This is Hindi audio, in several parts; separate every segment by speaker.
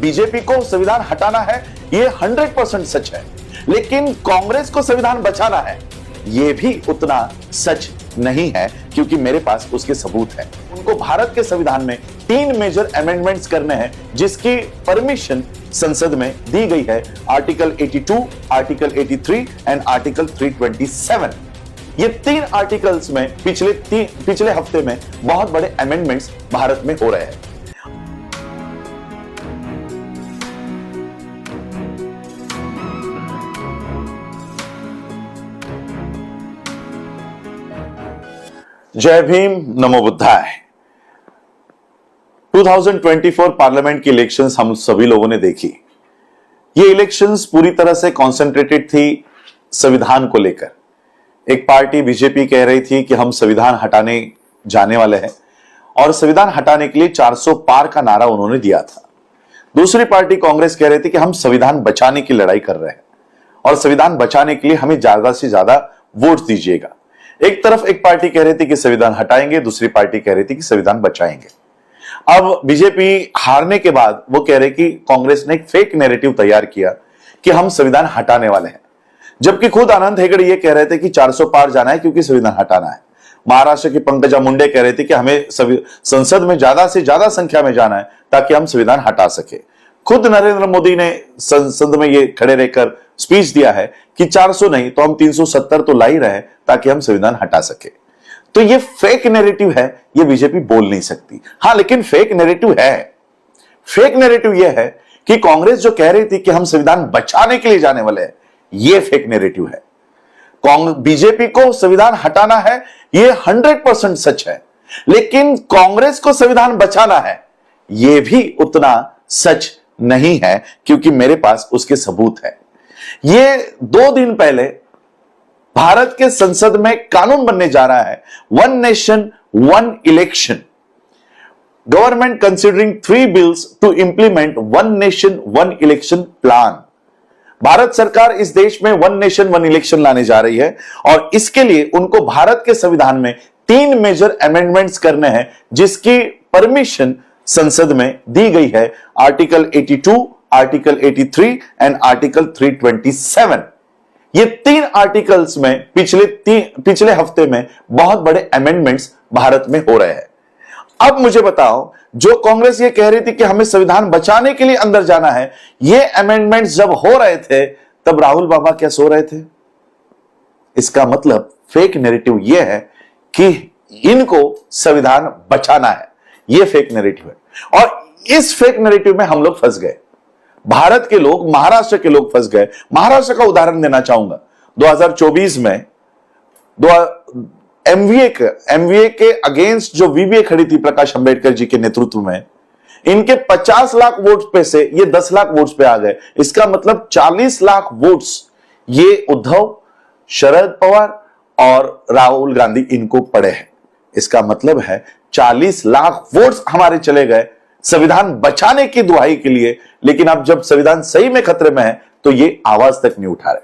Speaker 1: बीजेपी को संविधान हटाना है ये 100% सच है, लेकिन कांग्रेस को संविधान बचाना है ये भी उतना सच नहीं है, क्योंकि मेरे पास उसके सबूत हैं। उनको भारत के संविधान में 3 मेजर अमेंडमेंट्स करने हैं, जिसकी परमिशन संसद में दी गई है। Article 82, article 83 and article 327। ये 3 आर्टिकल्स में पिछले हफ्ते में बहुत बड़े अमेंडमेंट्स भारत में हो रहे हैं। जय भीम, नमो बुद्धाय। 2024 पार्लियामेंट की इलेक्शंस हम सभी लोगों ने देखी। ये इलेक्शंस पूरी तरह से कॉन्सेंट्रेटेड थी संविधान को लेकर। एक पार्टी बीजेपी कह रही थी कि हम संविधान हटाने जाने वाले हैं, और संविधान हटाने के लिए 400 पार का नारा उन्होंने दिया था। दूसरी पार्टी कांग्रेस कह रही थी कि हम संविधान बचाने की लड़ाई कर रहे हैं, और संविधान बचाने के लिए हमें ज्यादा से ज्यादा वोट दीजिएगा। एक तरफ एक पार्टी कह रही थी कि संविधान हटाएंगे, दूसरी पार्टी कह रही थी कि संविधान बचाएंगे। अब बीजेपी हारने के बाद वो कह रहे कि कांग्रेस ने एक फेक नैरेटिव तैयार किया कि हम संविधान हटाने वाले हैं, जबकि खुद आनंद हेगड़े ये कह रहे थे कि 400 पार जाना है क्योंकि संविधान हटाना है। महाराष्ट्र की पंकजा मुंडे कह रहे थे कि हमें संसद में ज्यादा से ज्यादा संख्या में जाना है ताकि हम संविधान हटा सके। खुद नरेंद्र मोदी ने संसद में ये खड़े रहकर स्पीच दिया है कि 400 नहीं तो हम 370 तो ला ही रहे ताकि हम संविधान हटा सके। तो ये फेक नैरेटिव है, ये बीजेपी बोल नहीं सकती। हां, लेकिन फेक नैरेटिव है। फेक नैरेटिव ये है कि कांग्रेस जो कह रही थी कि हम संविधान बचाने के लिए जाने वाले हैं, ये फेक नैरेटिव है। बीजेपी को संविधान हटाना है ये 100% सच है, लेकिन कांग्रेस को संविधान बचाना है ये भी उतना सच नहीं है, क्योंकि मेरे पास उसके सबूत है। ये 2 दिन पहले भारत के संसद में कानून बनने जा रहा है, 1 nation 1 election. Government considering 3 bills to implement 1 nation 1 election plan. Bharat सरकार इस देश में 1 नेशन 1 इलेक्शन लाने जा रही है, और इसके लिए उनको भारत के संविधान में 3 मेजर अमेंडमेंट्स करने हैं, जिसकी परमिशन संसद में दी गई है। Article 82, article 83 and article 327। ये 3 आर्टिकल्स में पिछले हफ्ते में बहुत बड़े अमेंडमेंट्स भारत में हो रहे हैं। अब मुझे बताओ, जो कांग्रेस ये कह रही थी कि हमें संविधान बचाने के लिए अंदर जाना है, ये अमेंडमेंट्स जब हो रहे थे तब राहुल बाबा क्या सो रहे थे? इसका मतलब फेक नैरेटिव ये है कि इनको संविधान बचाना है। ये फेक नैरेटिव है, और इस फेक नैरेटिव में हम लोग फंस गए। भारत के लोग, महाराष्ट्र के लोग फंस गए। महाराष्ट्र का उदाहरण देना चाहूंगा। 2024 में एमवीए के अगेंस्ट जो वीवीए खड़ी थी प्रकाश अंबेडकर जी के नेतृत्व में, इनके 50 लाख वोट पे से ये 10 लाख वोट्स पे आ गए। इसका मतलब 40 लाख वोट्स ये उद्धव, शरद पवार और राहुल गांधी इनको पड़े हैं। इसका मतलब है 40 लाख वोट्स हमारे चले गए संविधान बचाने की दुहाई के लिए। लेकिन अब जब संविधान सही में खतरे में है तो ये आवाज तक नहीं उठा रहे।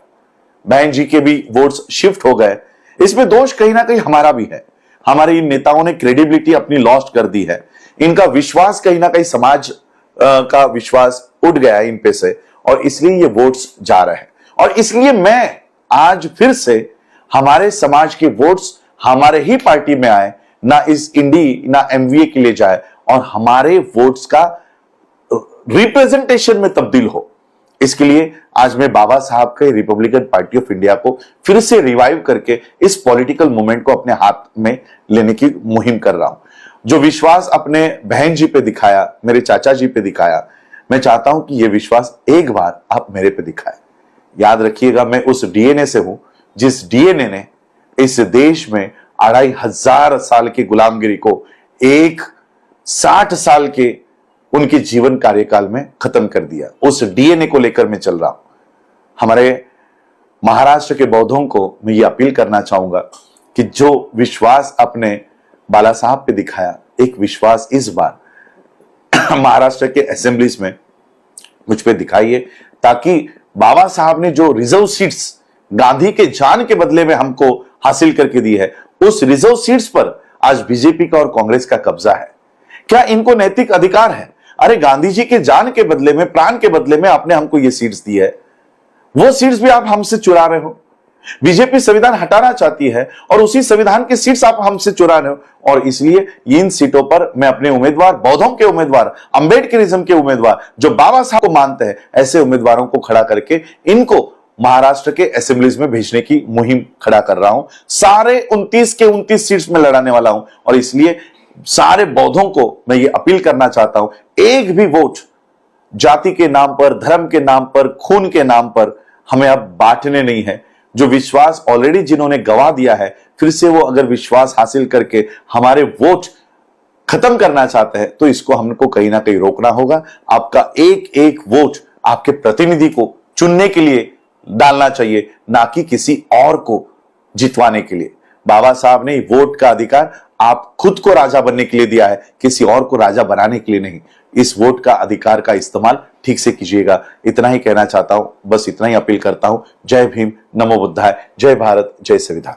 Speaker 1: बहन जी के भी वोट्स शिफ्ट हो गए। इसमें दोष कहीं ना कहीं हमारा भी है। हमारे इन नेताओं ने क्रेडिबिलिटी अपनी लॉस्ट कर दी है। इनका विश्वास कहीं ना कहीं समाज का विश्वास उठ गया है इन पे से, और इसलिए ये वोट्स जा रहे हैं। और इसलिए मैं आज फिर से हमारे समाज के वोट्स हमारे ही पार्टी में आए, ना इस इंडी ना एमवीए के लिए जाए, और हमारे वोट्स का रिप्रेजेंटेशन में तब्दील हो। इसके लिए आज मैं बाबा साहब के रिपब्लिकन पार्टी ऑफ इंडिया को फिर से रिवाइव करके इस पॉलिटिकल मूवमेंट को अपने हाथ में लेने की मुहिम कर रहा हूं। जो विश्वास अपने बहन जी पे दिखाया, मेरे चाचा जी पे दिखाया, मैं चाहता हूं कि यह विश्वास एक बार आप मेरे पे दिखाए। याद रखिएगा, मैं उस डीएनए से हूं जिस डीएनए ने इस देश में 2500 साल की गुलामगिरी को 60 साल के उनके जीवन कार्यकाल में खत्म कर दिया। उस डीएनए को लेकर मैं चल रहा हूं। हमारे महाराष्ट्र के बौद्धों को मैं ये अपील करना चाहूंगा कि जो विश्वास अपने बाला साहब पे दिखाया, एक विश्वास इस बार महाराष्ट्र के असेंबलीज में मुझ पे दिखाइए, ताकि बाबा साहब ने जो रिजर्व सीट्स गांधी के जान के बदले में हमको हासिल करके दी है, उस रिजर्व सीट्स पर आज बीजेपी का और कांग्रेस का कब्जा है। क्या इनको नैतिक अधिकार है? अरे गांधी जी के जान के बदले में, प्राण के बदले में आपने हमको ये सीट्स दी है, वो सीट्स भी आप हमसे चुरा रहे हो। बीजेपी संविधान हटाना चाहती है और उसी संविधान की सीट्स आप हमसे चुरा रहे हो। और इसलिए इन सीटों पर मैं अपने उम्मीदवार, बौद्धों के उम्मीदवार, अंबेडकरिज्म के उम्मीदवार, जो बाबा साहब को मानते हैं, ऐसे उम्मीदवारों को खड़ा करके इनको महाराष्ट्र के असेंबलीज में भेजने की मुहिम खड़ा कर रहा हूं। सारे 29 के 29 सीट्स में लड़ाने वाला हूं। और इसलिए सारे बौद्धों को मैं ये अपील करना चाहता हूं, एक भी वोट जाति के नाम पर, धर्म के नाम पर, खून के नाम पर हमें अब बांटने नहीं है। जो विश्वास ऑलरेडी जिन्होंने गवा दिया है, फिर से वो अगर विश्वास हासिल करके हमारे वोट खत्म करना चाहते हैं, तो इसको हमको कहीं ना कहीं रोकना होगा। आपका एक एक वोट आपके प्रतिनिधि को चुनने के लिए डालना चाहिए, ना कि किसी और को जितवाने के लिए। बाबा साहब ने वोट का अधिकार आप खुद को राजा बनने के लिए दिया है, किसी और को राजा बनाने के लिए नहीं। इस वोट का अधिकार का इस्तेमाल ठीक से कीजिएगा। इतना ही कहना चाहता हूं, बस इतना ही अपील करता हूं। जय भीम, नमो बुद्धाय, जय भारत, जय संविधान।